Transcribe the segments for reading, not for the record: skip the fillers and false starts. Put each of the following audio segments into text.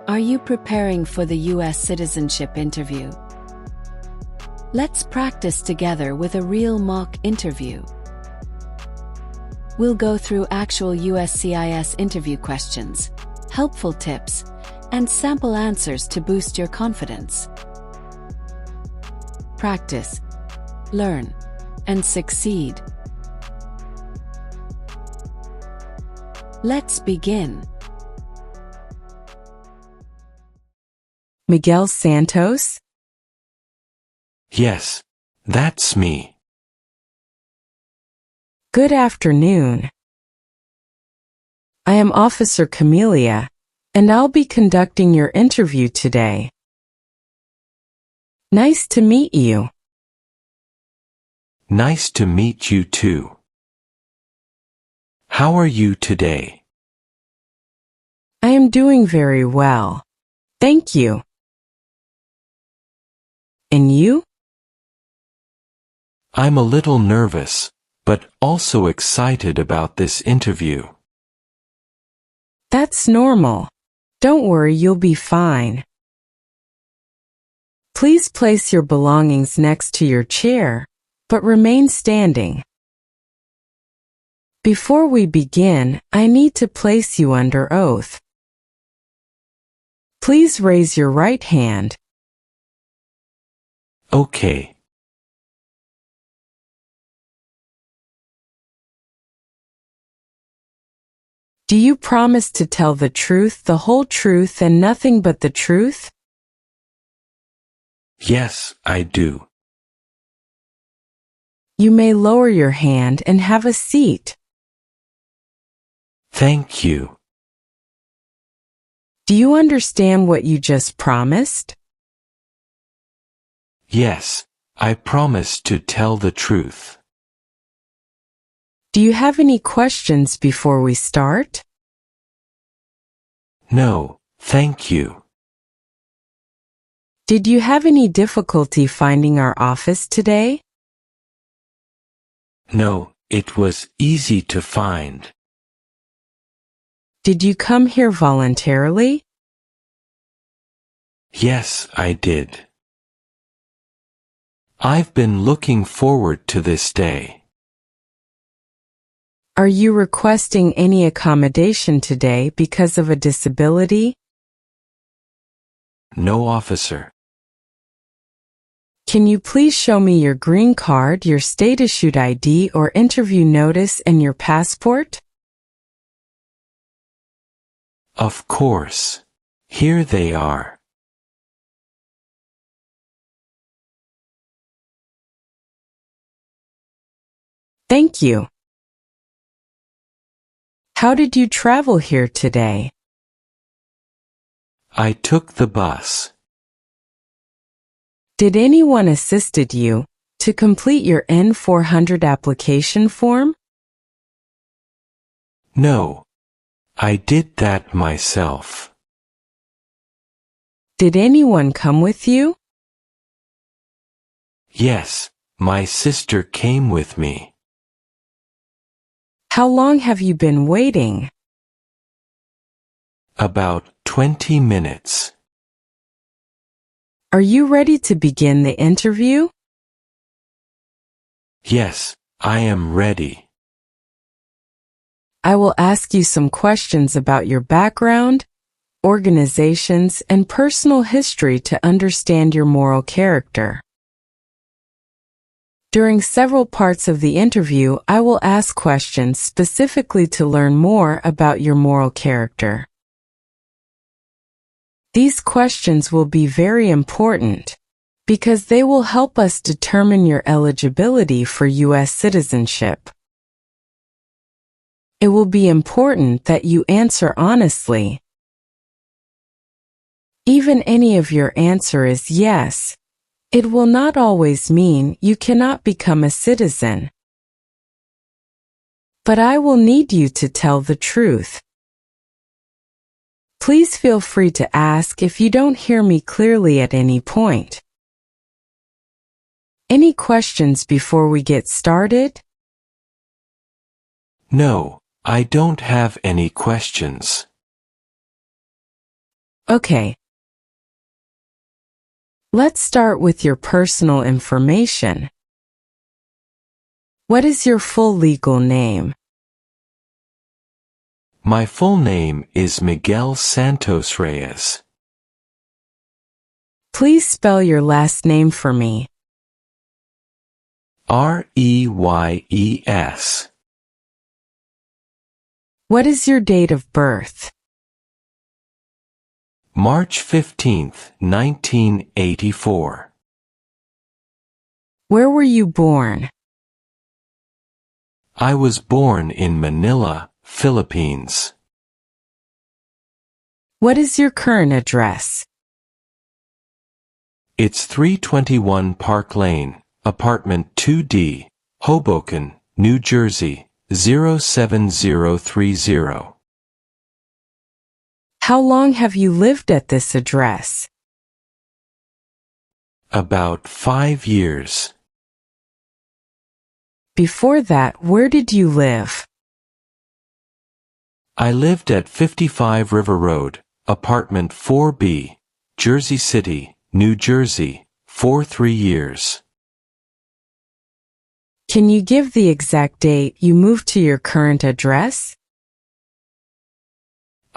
Are you preparing for the US citizenship interview? Let's practice together with a real mock interview. We'll go through actual USCIS interview questions, helpful tips, and sample answers to boost your confidence. Practice, learn, and succeed. Let's begin. Miguel Santos? Yes, that's me. Good afternoon. I am Officer Camelia, and I'll be conducting your interview today. Nice to meet you. Nice to meet you too. How are you today? I am doing very well. Thank you. And you? I'm a little nervous, but also excited about this interview. That's normal. Don't worry, you'll be fine. Please place your belongings next to your chair, but remain standing. Before we begin, I need to place you under oath. Please raise your right hand. Okay. Do you promise to tell the truth, the whole truth, and nothing but the truth? Yes, I do. You may lower your hand and have a seat. Thank you. Do you understand what you just promised? Yes, I promise to tell the truth. Do you have any questions before we start? No, thank you. Did you have any difficulty finding our office today? No, it was easy to find. Did you come here voluntarily? Yes, I did. I've been looking forward to this day. Are you requesting any accommodation today because of a disability? No, officer. Can you please show me your green card, your state-issued ID or interview notice, and your passport? Of course. Here they are. Thank you. How did you travel here today? I took the bus. Did anyone assisted you to complete your N-400 application form? No. I did that myself. Did anyone come with you? Yes, my sister came with me. How long have you been waiting? About 20 minutes. Are you ready to begin the interview? Yes, I am ready. I will ask you some questions about your background, organizations, and personal history to understand your moral character. During several parts of the interview, I will ask questions specifically to learn more about your moral character. These questions will be very important because they will help us determine your eligibility for US citizenship. It will be important that you answer honestly. Even any of your answer is yes, it will not always mean you cannot become a citizen. But I will need you to tell the truth. Please feel free to ask if you don't hear me clearly at any point. Any questions before we get started? No, I don't have any questions. Okay. Let's start with your personal information. What is your full legal name? My full name is Miguel Santos Reyes. Please spell your last name for me. Reyes. What is your date of birth? March 15th, 1984. Where were you born? I was born in Manila, Philippines. What is your current address? It's 321 Park Lane, Apartment 2D, Hoboken, New Jersey, 07030. How long have you lived at this address? About 5 years. Before that, where did you live? I lived at 55 River Road, Apartment 4B, Jersey City, New Jersey, for 3 years. Can you give the exact date you moved to your current address?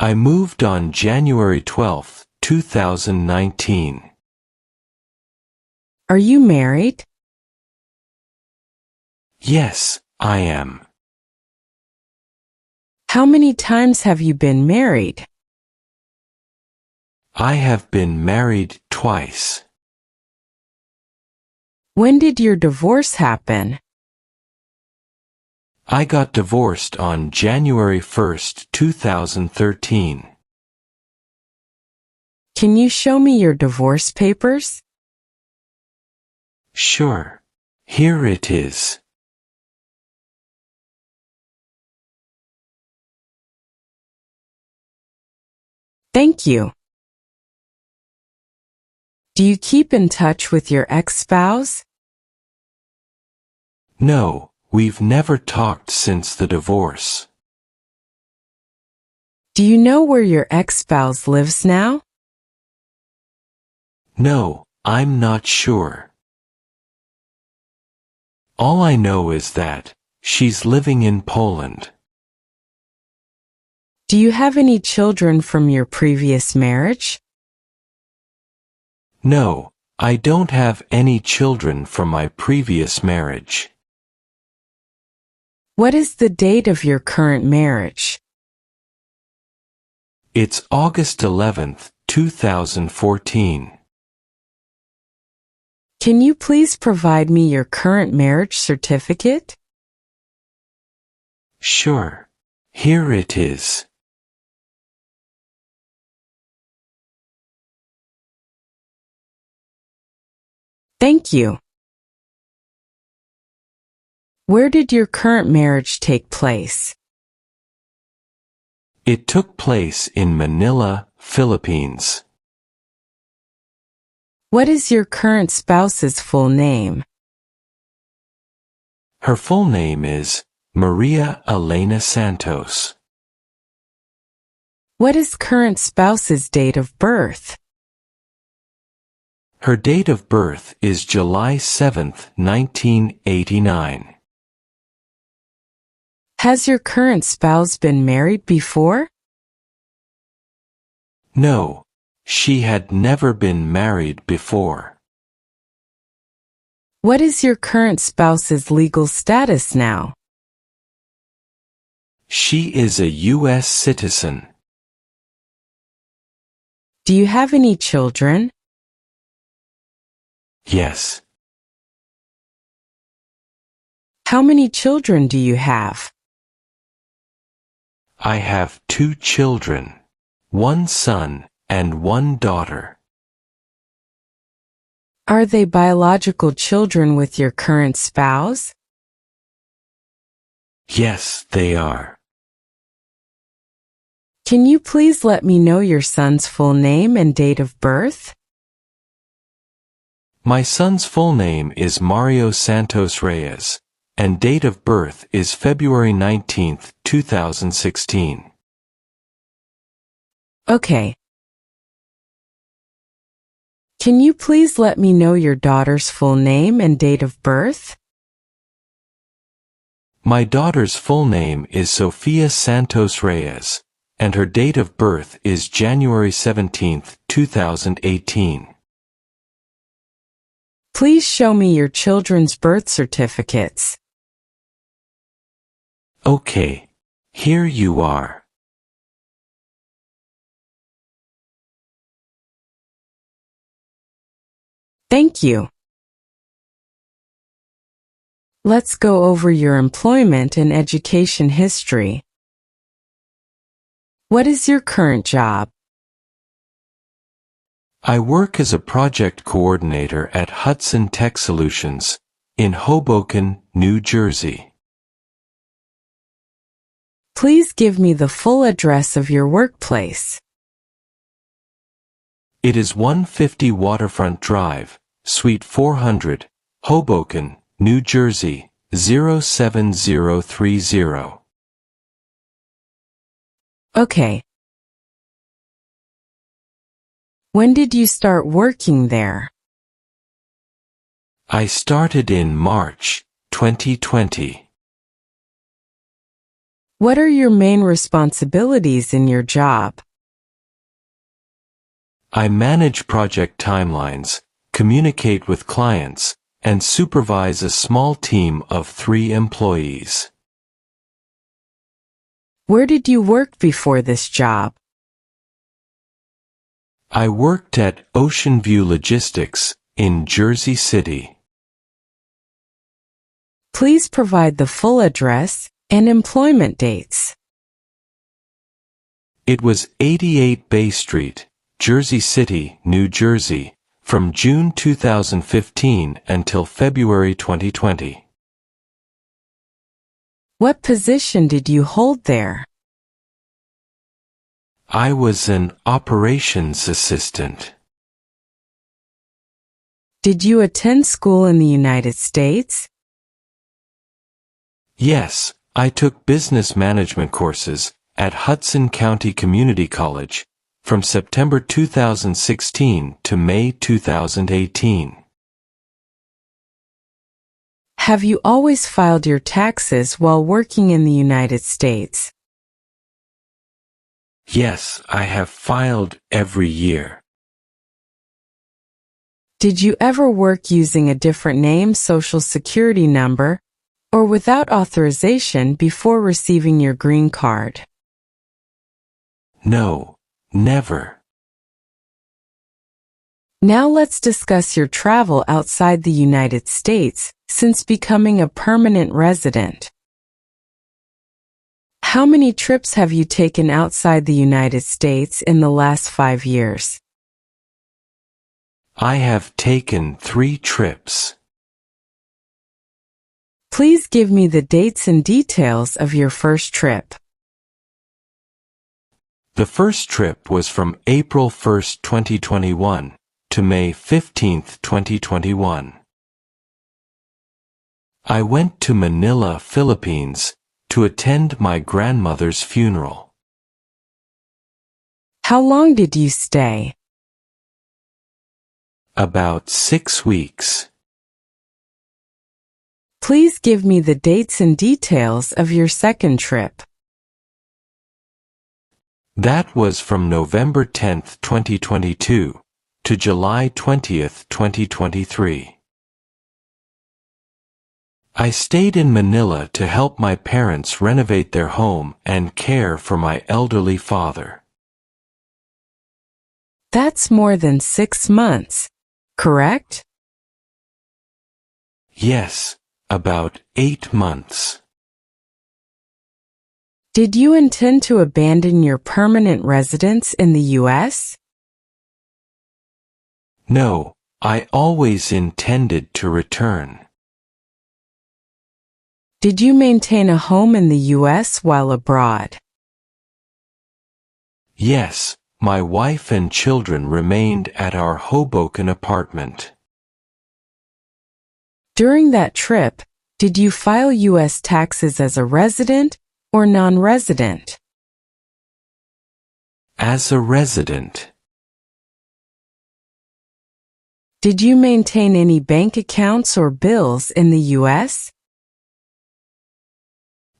I moved on January 12, 2019. Are you married? Yes, I am. How many times have you been married? I have been married twice. When did your divorce happen? I got divorced on January 1st, 2013. Can you show me your divorce papers? Sure. Here it is. Thank you. Do you keep in touch with your ex-spouse? No, we've never talked since the divorce. Do you know where your ex-spouse lives now? No, I'm not sure. All I know is that she's living in Poland. Do you have any children from your previous marriage? No, I don't have any children from my previous marriage. What is the date of your current marriage? It's August 11th, 2014. Can you please provide me your current marriage certificate? Sure. Here it is. Thank you. Where did your current marriage take place? It took place in Manila, Philippines. What is your current spouse's full name? Her full name is Maria Elena Santos. What is current spouse's date of birth? Her date of birth is July 7th, 1989. Has your current spouse been married before? No, she had never been married before. What is your current spouse's legal status now? She is a US citizen. Do you have any children? Yes. How many children do you have? I have 2 children, 1 son and 1 daughter. Are they biological children with your current spouse? Yes, they are. Can you please let me know your son's full name and date of birth? My son's full name is Mario Santos Reyes, and date of birth is February 19th, 2016. Okay. Can you please let me know your daughter's full name and date of birth? My daughter's full name is Sofia Santos Reyes, and her date of birth is January 17, 2018. Please show me your children's birth certificates. Okay. Here you are. Thank you. Let's go over your employment and education history. What is your current job? I work as a project coordinator at Hudson Tech Solutions in Hoboken, New Jersey. Please give me the full address of your workplace. It is 150 Waterfront Drive, Suite 400, Hoboken, New Jersey, 07030. Okay. When did you start working there? I started in March 2020. What are your main responsibilities in your job? I manage project timelines, communicate with clients, and supervise a small team of 3 employees. Where did you work before this job? I worked at Ocean View Logistics in Jersey City. Please provide the full address and employment dates. It was 88 Bay Street, Jersey City, New Jersey, from June 2015 until February 2020. What position did you hold there? I was an operations assistant. Did you attend school in the United States? Yes, I took business management courses at Hudson County Community College from September 2016 to May 2018. Have you always filed your taxes while working in the United States? Yes, I have filed every year. Did you ever work using a different name, social security number, or without authorization before receiving your green card? No, never. Now let's discuss your travel outside the United States since becoming a permanent resident. How many trips have you taken outside the United States in the last 5 years? I have taken 3 trips. Please give me the dates and details of your first trip. The first trip was from April 1, 2021 to May 15, 2021. I went to Manila, Philippines, to attend my grandmother's funeral. How long did you stay? About 6 weeks. Please give me the dates and details of your second trip. That was from November 10, 2022 to July 20, 2023. I stayed in Manila to help my parents renovate their home and care for my elderly father. That's more than 6 months, correct? Yes, about 8 months. Did you intend to abandon your permanent residence in the U.S.? No, I always intended to return. Did you maintain a home in the U.S. while abroad? Yes, my wife and children remained at our Hoboken apartment. During that trip, did you file U.S. taxes as a resident or non-resident? As a resident. Did you maintain any bank accounts or bills in the U.S.?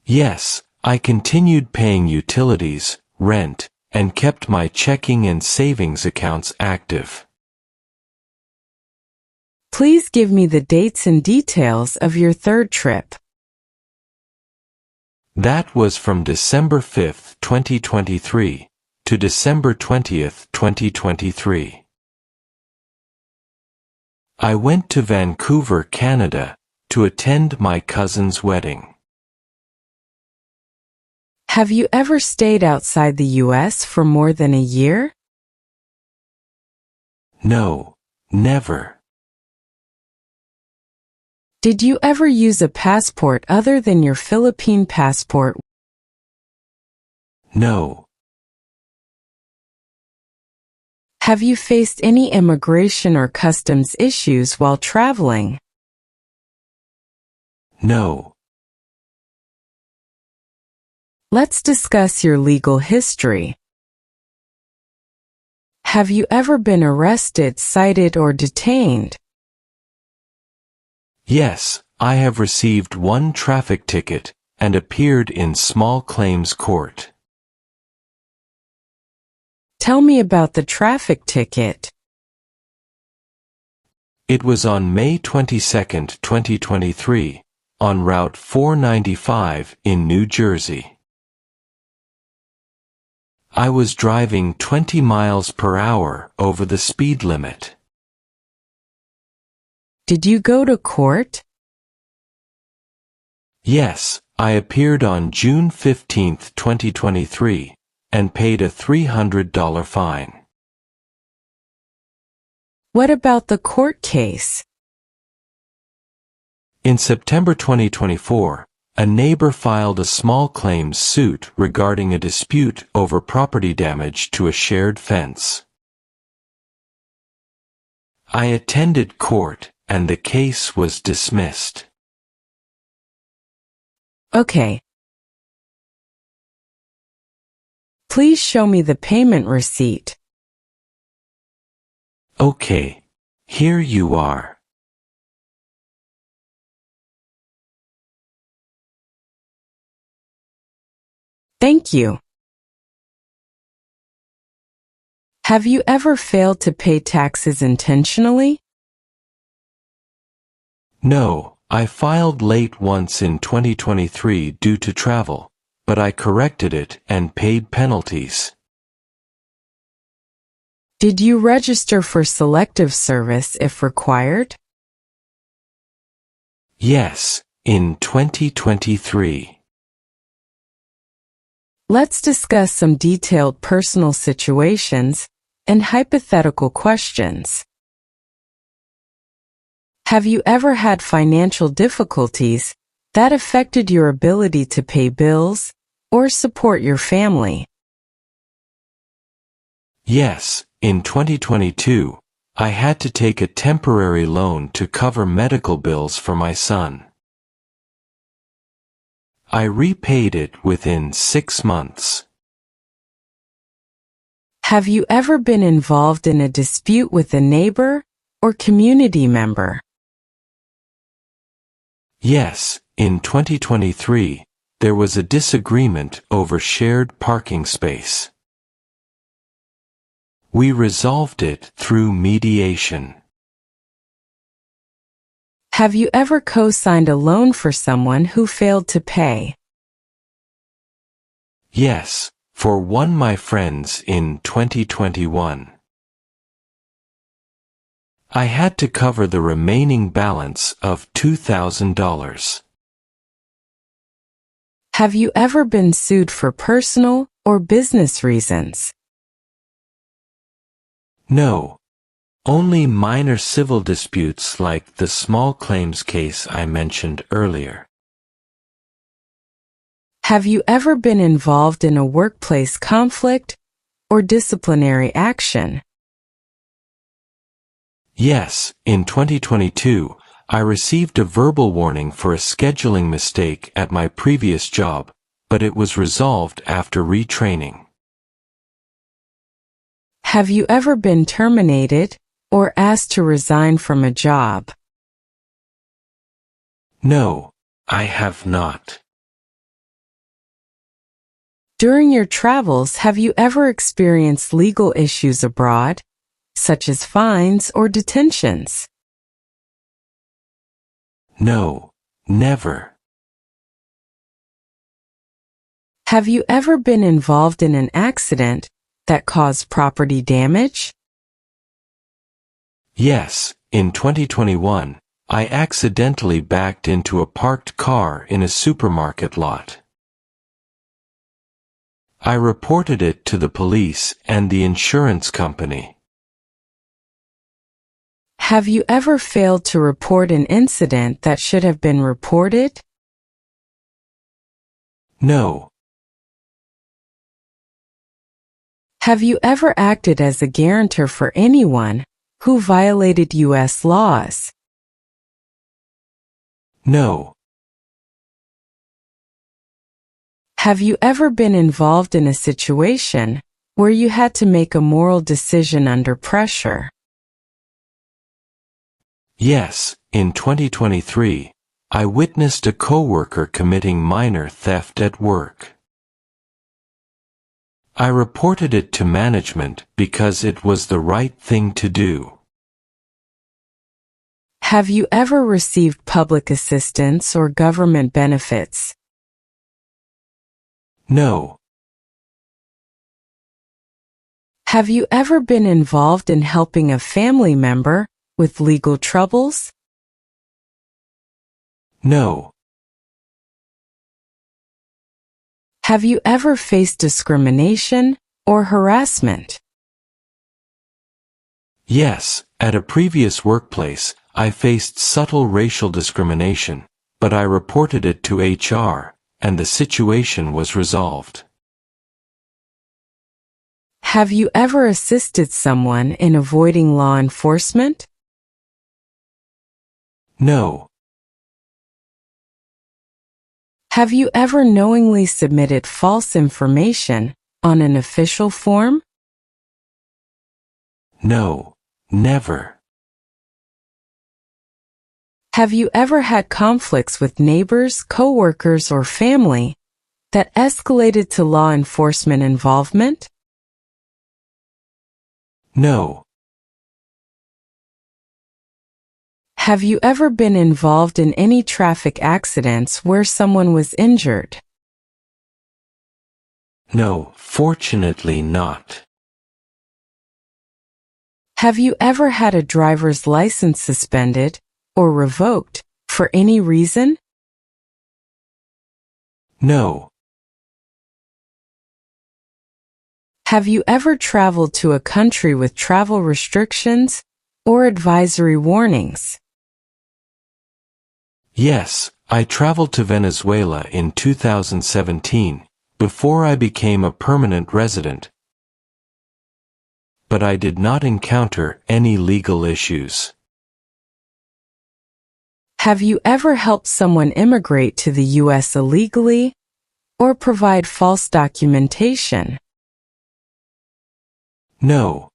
Yes, I continued paying utilities, rent, and kept my checking and savings accounts active. Please give me the dates and details of your third trip. That was from December 5, 2023, to December 20, 2023. I went to Vancouver, Canada, to attend my cousin's wedding. Have you ever stayed outside the U.S. for more than a year? No, never. Did you ever use a passport other than your Philippine passport? No. Have you faced any immigration or customs issues while traveling? No. Let's discuss your legal history. Have you ever been arrested, cited, or detained? Yes, I have received one traffic ticket and appeared in small claims court. Tell me about the traffic ticket. It was on May 22, 2023, on Route 495 in New Jersey. I was driving 20 miles per hour over the speed limit. Did you go to court? Yes, I appeared on June 15, 2023, and paid a $300 fine. What about the court case? In September 2024, a neighbor filed a small claims suit regarding a dispute over property damage to a shared fence. I attended court, and the case was dismissed. Okay. Please show me the payment receipt. Okay. Here you are. Thank you. Have you ever failed to pay taxes intentionally? No, I filed late once in 2023 due to travel, but I corrected it and paid penalties. Did you register for selective service if required? Yes, in 2023. Let's discuss some detailed personal situations and hypothetical questions. Have you ever had financial difficulties that affected your ability to pay bills or support your family? Yes, in 2022, I had to take a temporary loan to cover medical bills for my son. I repaid it within 6 months. Have you ever been involved in a dispute with a neighbor or community member? Yes, in 2023, there was a disagreement over shared parking space. We resolved it through mediation. Have you ever co-signed a loan for someone who failed to pay? Yes, for one of my friends in 2021. I had to cover the remaining balance of $2,000. Have you ever been sued for personal or business reasons? No. Only minor civil disputes like the small claims case I mentioned earlier. Have you ever been involved in a workplace conflict or disciplinary action? Yes, in 2022, I received a verbal warning for a scheduling mistake at my previous job, but it was resolved after retraining. Have you ever been terminated or asked to resign from a job? No, I have not. During your travels, have you ever experienced legal issues abroad, such as fines or detentions? No, never. Have you ever been involved in an accident that caused property damage? Yes, in 2021, I accidentally backed into a parked car in a supermarket lot. I reported it to the police and the insurance company. Have you ever failed to report an incident that should have been reported? No. Have you ever acted as a guarantor for anyone who violated U.S. laws? No. Have you ever been involved in a situation where you had to make a moral decision under pressure? Yes, in 2023, I witnessed a coworker committing minor theft at work. I reported it to management because it was the right thing to do. Have you ever received public assistance or government benefits? No. Have you ever been involved in helping a family member with legal troubles? No. Have you ever faced discrimination or harassment? Yes, at a previous workplace, I faced subtle racial discrimination, but I reported it to HR, and the situation was resolved. Have you ever assisted someone in avoiding law enforcement? No. Have you ever knowingly submitted false information on an official form? No, never. Have you ever had conflicts with neighbors, coworkers, or family that escalated to law enforcement involvement? No. Have you ever been involved in any traffic accidents where someone was injured? No, fortunately not. Have you ever had a driver's license suspended or revoked for any reason? No. Have you ever traveled to a country with travel restrictions or advisory warnings? Yes, I traveled to Venezuela in 2017, before I became a permanent resident, but I did not encounter any legal issues. Have you ever helped someone immigrate to the U.S. illegally or provide false documentation? No.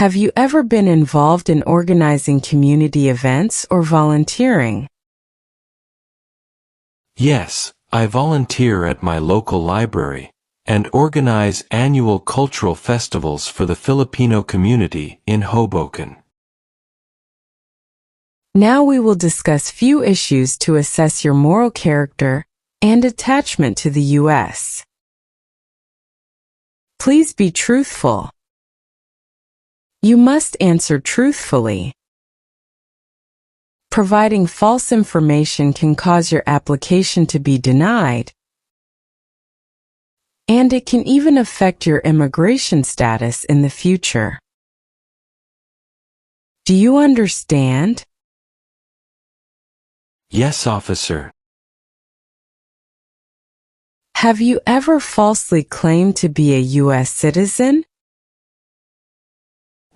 Have you ever been involved in organizing community events or volunteering? Yes, I volunteer at my local library and organize annual cultural festivals for the Filipino community in Hoboken. Now we will discuss few issues to assess your moral character and attachment to the U.S. Please be truthful. You must answer truthfully. Providing false information can cause your application to be denied, and it can even affect your immigration status in the future. Do you understand? Yes, officer. Have you ever falsely claimed to be a U.S. citizen?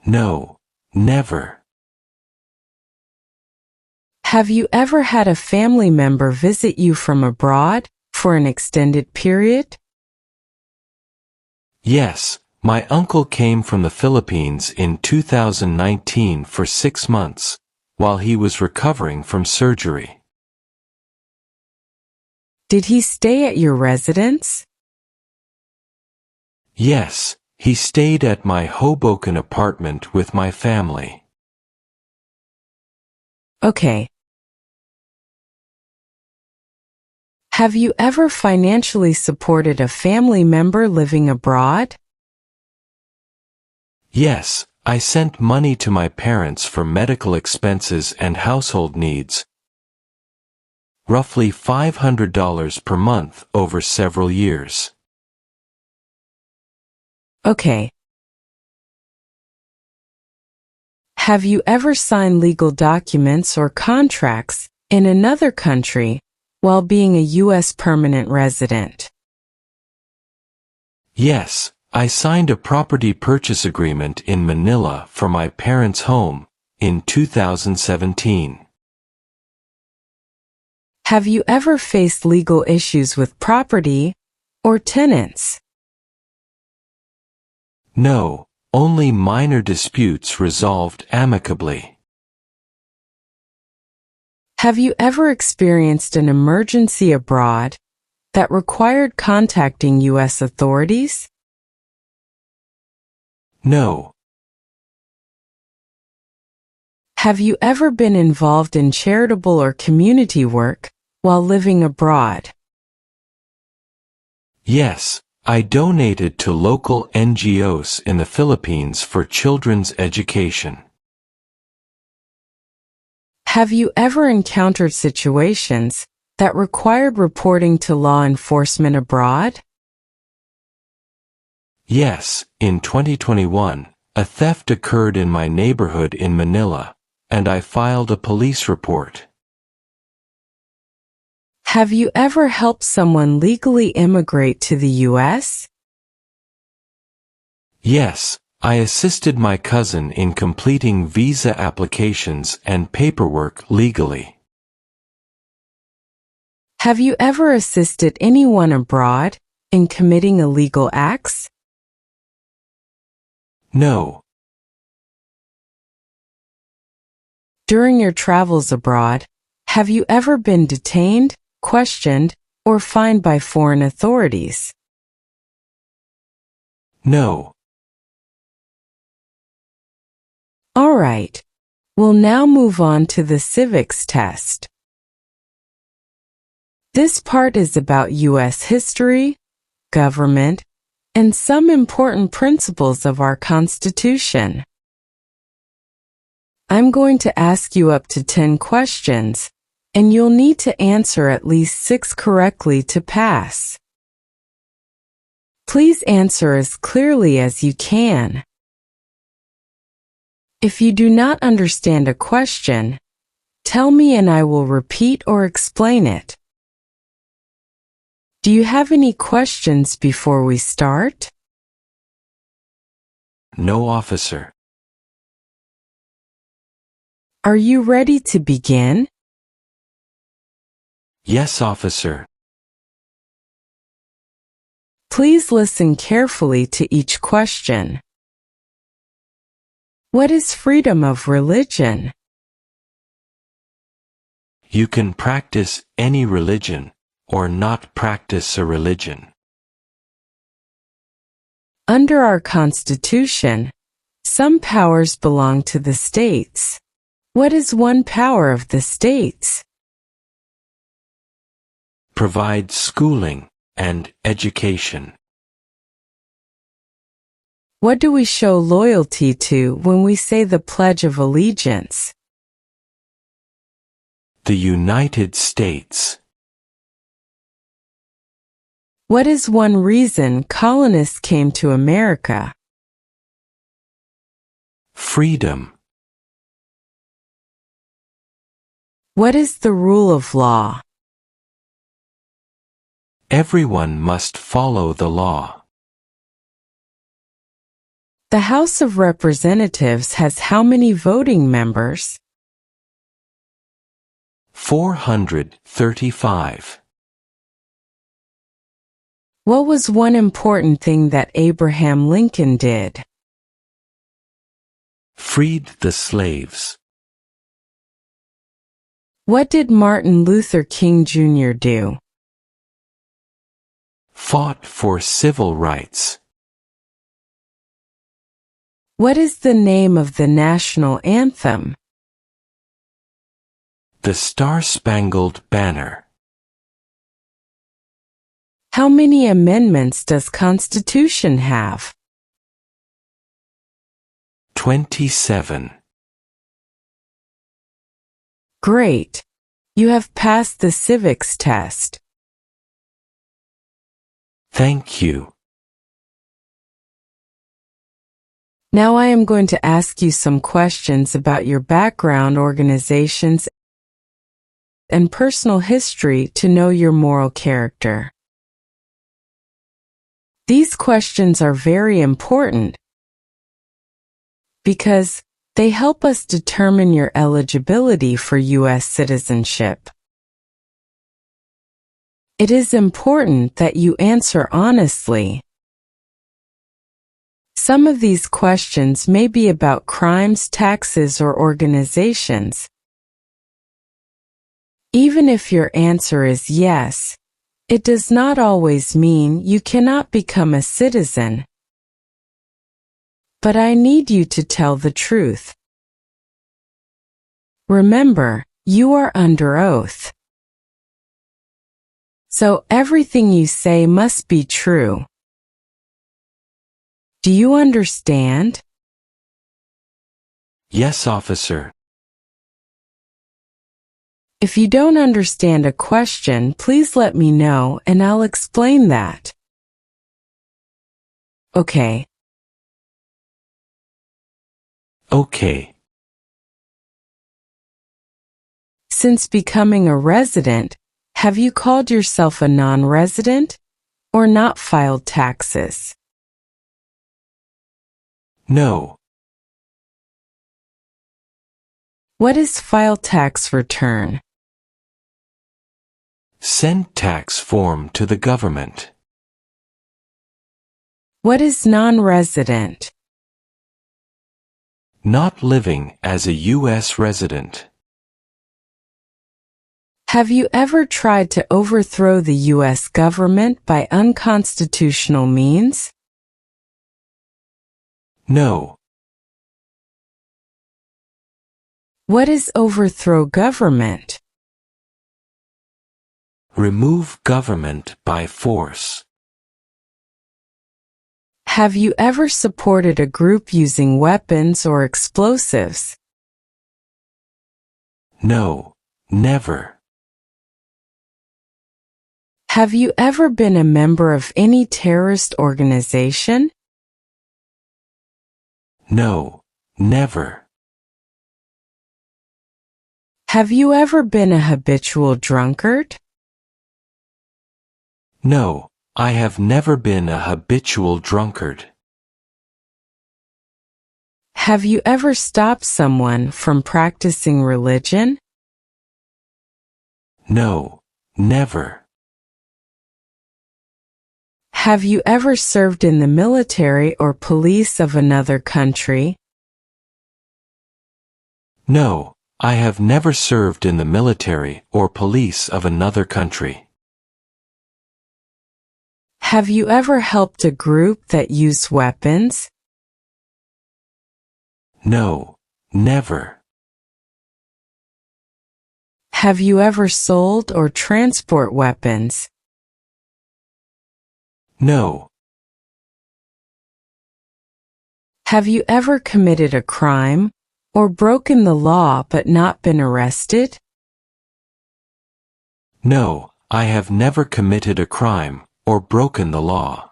No, never. Have you ever had a family member visit you from abroad for an extended period? Yes, My uncle came from the Philippines in 2019 for 6 months, while he was recovering from surgery. Did he stay at your residence? Yes, he stayed at my Hoboken apartment with my family. Okay. Have you ever financially supported a family member living abroad? Yes, I sent money to my parents for medical expenses and household needs, roughly $500 per month over several years. Okay. Have you ever signed legal documents or contracts in another country while being a U.S. permanent resident? Yes, I signed a property purchase agreement in Manila for my parents' home in 2017. Have you ever faced legal issues with property or tenants? No, only minor disputes resolved amicably. Have you ever experienced an emergency abroad that required contacting U.S. authorities? No. Have you ever been involved in charitable or community work while living abroad? Yes, I donated to local NGOs in the Philippines for children's education. Have you ever encountered situations that required reporting to law enforcement abroad? Yes, in 2021, a theft occurred in my neighborhood in Manila, and I filed a police report. Have you ever helped someone legally immigrate to the U.S.? Yes, I assisted my cousin in completing visa applications and paperwork legally. Have you ever assisted anyone abroad in committing illegal acts? No. During your travels abroad, have you ever been detained, questioned, or fined by foreign authorities? No. All right. We'll now move on to the civics test. This part is about U.S. history, government, and some important principles of our Constitution. I'm going to ask you up to 10 questions, and you'll need to answer at least 6 correctly to pass. Please answer as clearly as you can. If you do not understand a question, tell me and I will repeat or explain it. Do you have any questions before we start? No, officer. Are you ready to begin? Yes, officer. Please listen carefully to each question. What is freedom of religion? You can practice any religion, or not practice a religion. Under our Constitution, some powers belong to the states. What is one power of the states? Provide schooling and education. What do we show loyalty to when we say the Pledge of Allegiance? The United States. What is one reason colonists came to America? Freedom. What is the rule of law? Everyone must follow the law. The House of Representatives has how many voting members? 435. What was one important thing that Abraham Lincoln did? Freed the slaves. What did Martin Luther King Jr. do? Fought for civil rights. What is the name of the national anthem? The Star-Spangled Banner. How many amendments does Constitution have? 27. Great! You have passed the civics test. Thank you. Now I am going to ask you some questions about your background, organizations, and personal history to know your moral character. These questions are very important because they help us determine your eligibility for U.S. citizenship. It is important that you answer honestly. Some of these questions may be about crimes, taxes, or organizations. Even if your answer is yes, it does not always mean you cannot become a citizen. But I need you to tell the truth. Remember, you are under oath. So everything you say must be true. Do you understand? Yes, officer. If you don't understand a question, please let me know and I'll explain that. Okay. Okay. Since becoming a resident, have you called yourself a non-resident or not filed taxes? No. What is file tax return? Send tax form to the government. What is non-resident? Not living as a U.S. resident. Have you ever tried to overthrow the U.S. government by unconstitutional means? No. What is overthrow government? Remove government by force. Have you ever supported a group using weapons or explosives? No, never. Have you ever been a member of any terrorist organization? No, never. Have you ever been a habitual drunkard? No, I have never been a habitual drunkard. Have you ever stopped someone from practicing religion? No, never. Have you ever served in the military or police of another country? No, I have never served in the military or police of another country. Have you ever helped a group that used weapons? No, never. Have you ever sold or transport weapons? No. Have you ever committed a crime or broken the law but not been arrested? No, I have never committed a crime or broken the law.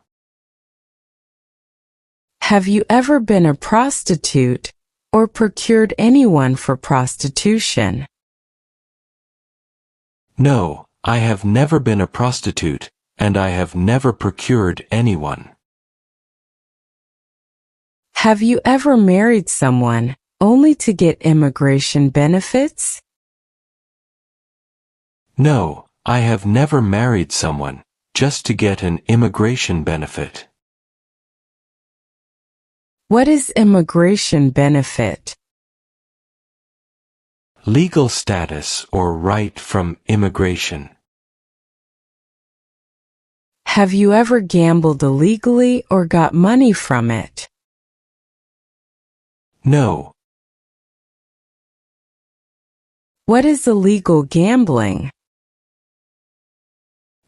Have you ever been a prostitute or procured anyone for prostitution? No, I have never been a prostitute, and I have never procured anyone. Have you ever married someone only to get immigration benefits? No, I have never married someone just to get an immigration benefit. What is immigration benefit? Legal status or right from immigration. Have you ever gambled illegally or got money from it? No. What is illegal gambling?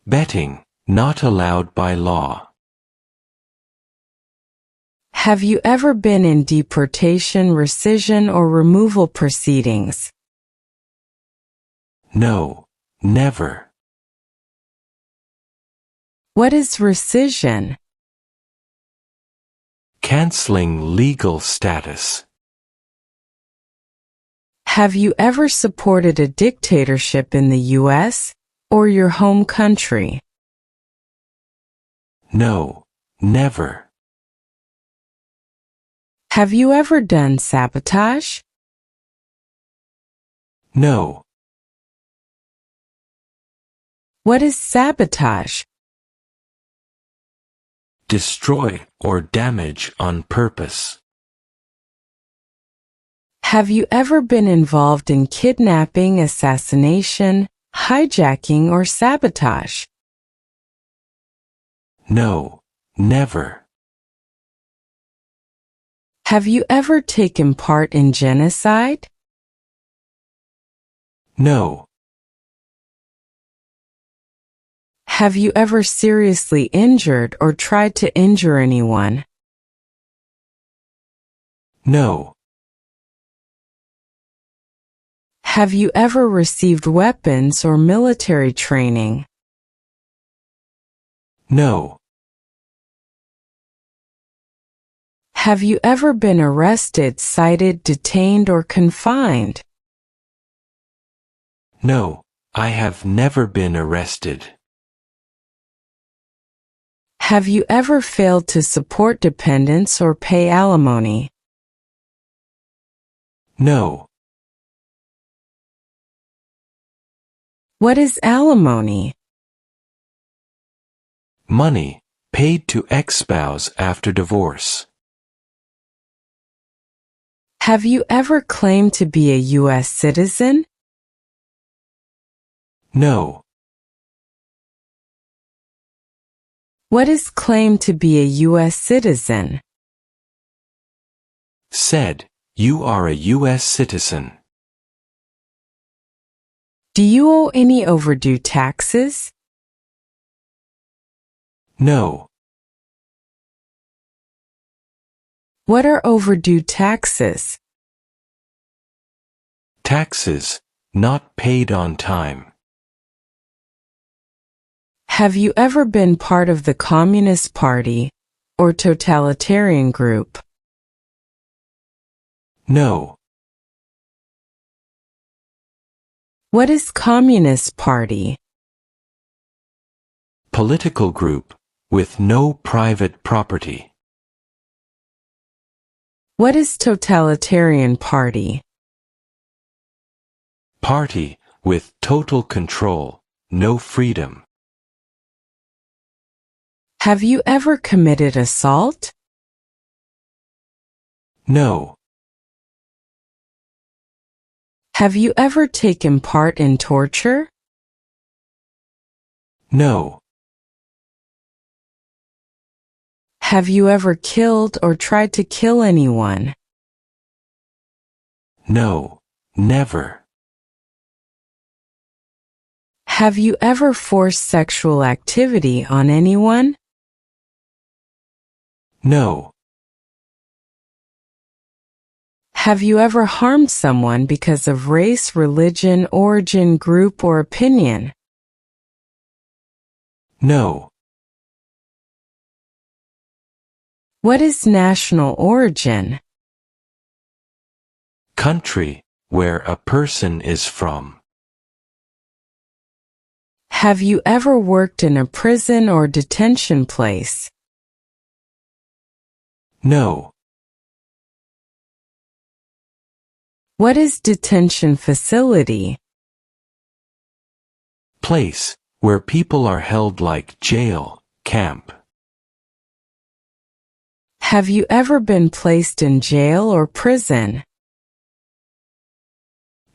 Betting, not allowed by law. Have you ever been in deportation, rescission, or removal proceedings? No, never. What is rescission? Canceling legal status. Have you ever supported a dictatorship in the US or your home country? No, never. Have you ever done sabotage? No. What is sabotage? Destroy or damage on purpose. Have you ever been involved in kidnapping, assassination, hijacking, or sabotage? No, never. Have you ever taken part in genocide? No. Have you ever seriously injured or tried to injure anyone? No. Have you ever received weapons or military training? No. Have you ever been arrested, cited, detained, or confined? No, I have never been arrested. Have you ever failed to support dependents or pay alimony? No. What is alimony? Money, paid to ex-spouse after divorce. Have you ever claimed to be a US citizen? No. What is claimed to be a US citizen? Said, you are a US citizen. Do you owe any overdue taxes? No. What are overdue taxes? Taxes, not paid on time. Have you ever been part of the Communist Party or totalitarian group? No. What is Communist Party? Political group, with no private property. What is totalitarian party? Party, with total control, no freedom. Have you ever committed assault? No. Have you ever taken part in torture? No. Have you ever killed or tried to kill anyone? No, never. Have you ever forced sexual activity on anyone? No. Have you ever harmed someone because of race, religion, origin, group, or opinion? No. What is national origin? Country, where a person is from. Have you ever worked in a prison or detention place? No. What is detention facility? Place, where people are held like jail, camp. Have you ever been placed in jail or prison?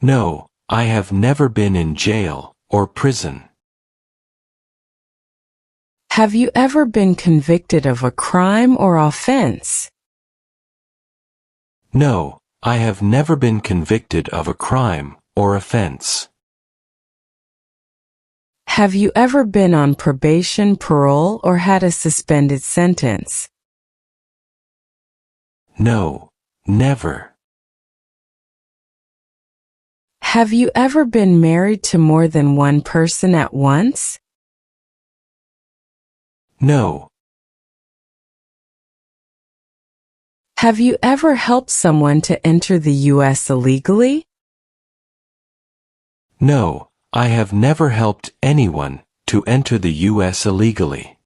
No, I have never been in jail or prison. Have you ever been convicted of a crime or offense? No, I have never been convicted of a crime or offense. Have you ever been on probation, parole, or had a suspended sentence? No, never. Have you ever been married to more than one person at once? No. Have you ever helped someone to enter the U.S. illegally? No, I have never helped anyone to enter the U.S. illegally.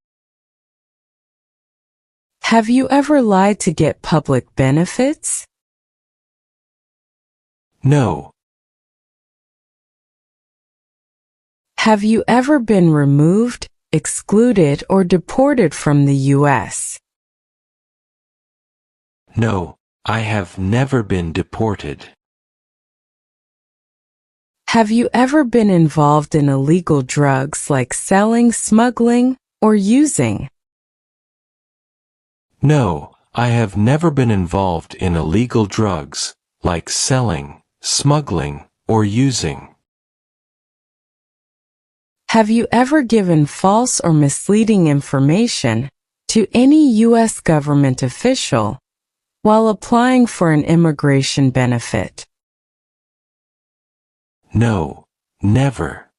Have you ever lied to get public benefits? No. Have you ever been removed, excluded, or deported from the U.S.? No, I have never been deported. Have you ever been involved in illegal drugs like selling, smuggling, or using? No, I have never been involved in illegal drugs, like selling, smuggling, or using. Have you ever given false or misleading information to any U.S. government official while applying for an immigration benefit? No, never.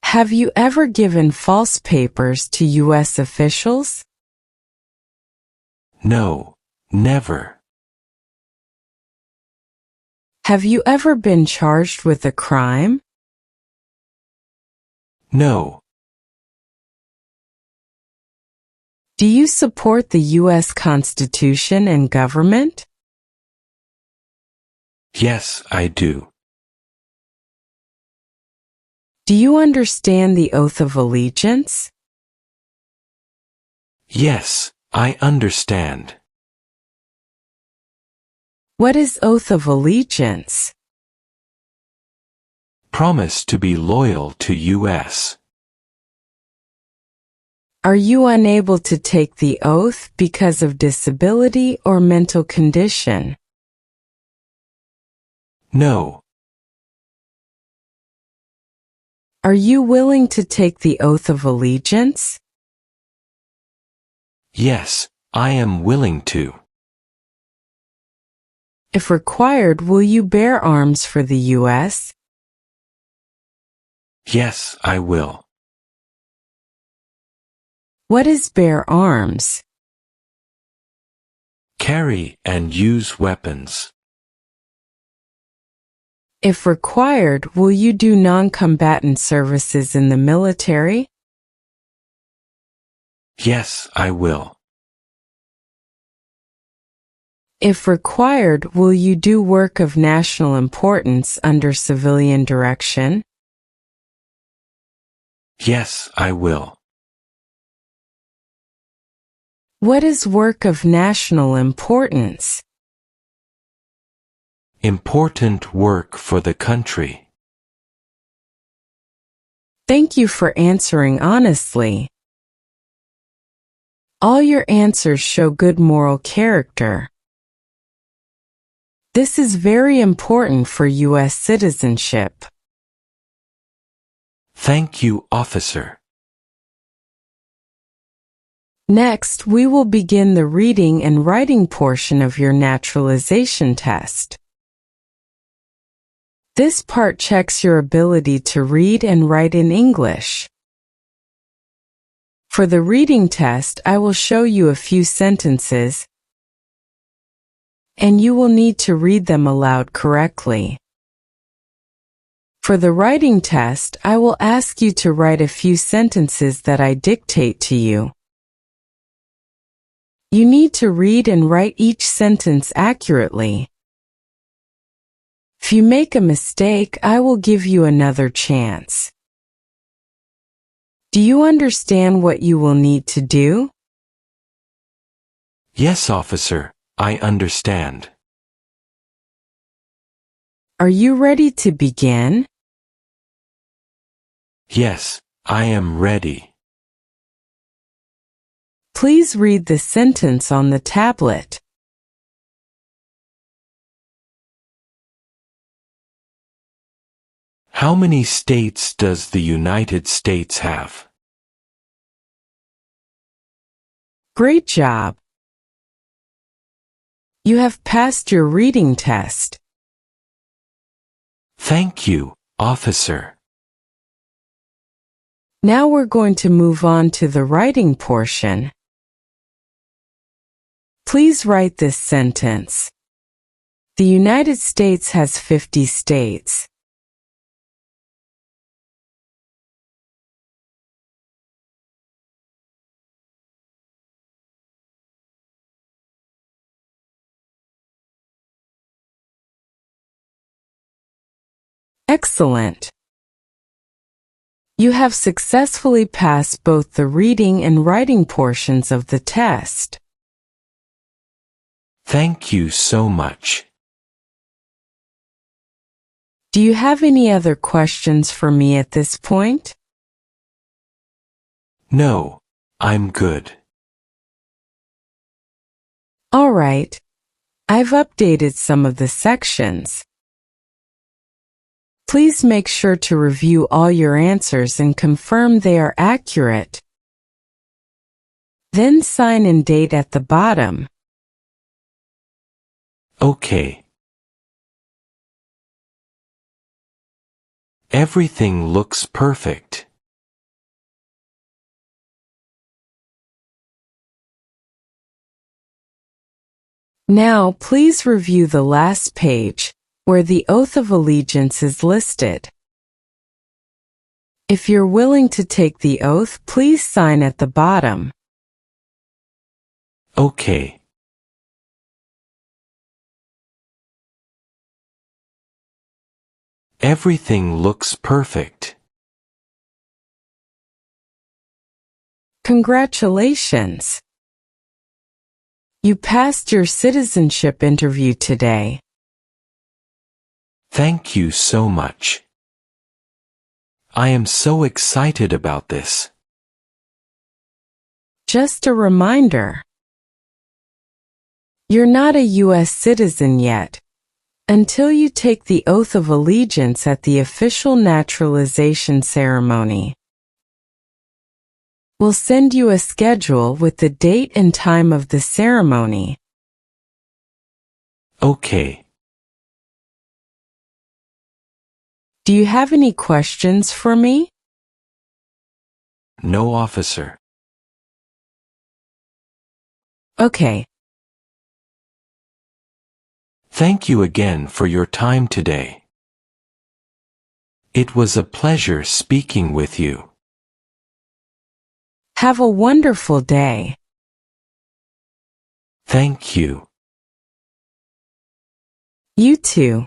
Have you ever given false papers to U.S. officials? No, never. Have you ever been charged with a crime? No. Do you support the U.S. Constitution and government? Yes, I do. Do you understand the oath of allegiance? Yes, I understand. What is oath of allegiance? Promise to be loyal to U.S. Are you unable to take the oath because of disability or mental condition? No. Are you willing to take the oath of allegiance? Yes, I am willing to. If required, will you bear arms for the U.S.? Yes, I will. What is bear arms? Carry and use weapons. If required, will you do non-combatant services in the military? Yes, I will. If required, will you do work of national importance under civilian direction? Yes, I will. What is work of national importance? Important work for the country. Thank you for answering honestly. All your answers show good moral character. This is very important for U.S. citizenship. Thank you, officer. Next, we will begin the reading and writing portion of your naturalization test. This part checks your ability to read and write in English. For the reading test, I will show you a few sentences, and you will need to read them aloud correctly. For the writing test, I will ask you to write a few sentences that I dictate to you. You need to read and write each sentence accurately. If you make a mistake, I will give you another chance. Do you understand what you will need to do? Yes, officer, I understand. Are you ready to begin? Yes, I am ready. Please read the sentence on the tablet. How many states does the United States have? Great job! You have passed your reading test. Thank you, officer. Now we're going to move on to the writing portion. Please write this sentence. The United States has 50 states. Excellent! You have successfully passed both the reading and writing portions of the test. Thank you so much. Do you have any other questions for me at this point? No, I'm good. All right. I've updated some of the sections. Please make sure to review all your answers and confirm they are accurate. Then sign and date at the bottom. Okay. Everything looks perfect. Now, please review the last page, where the oath of allegiance is listed. If you're willing to take the oath, please sign at the bottom. Okay. Everything looks perfect. Congratulations! You passed your citizenship interview today. Thank you so much. I am so excited about this. Just a reminder. You're not a US citizen yet, until you take the oath of allegiance at the official naturalization ceremony. We'll send you a schedule with the date and time of the ceremony. Okay. Do you have any questions for me? No, officer. Okay. Thank you again for your time today. It was a pleasure speaking with you. Have a wonderful day. Thank you. You too.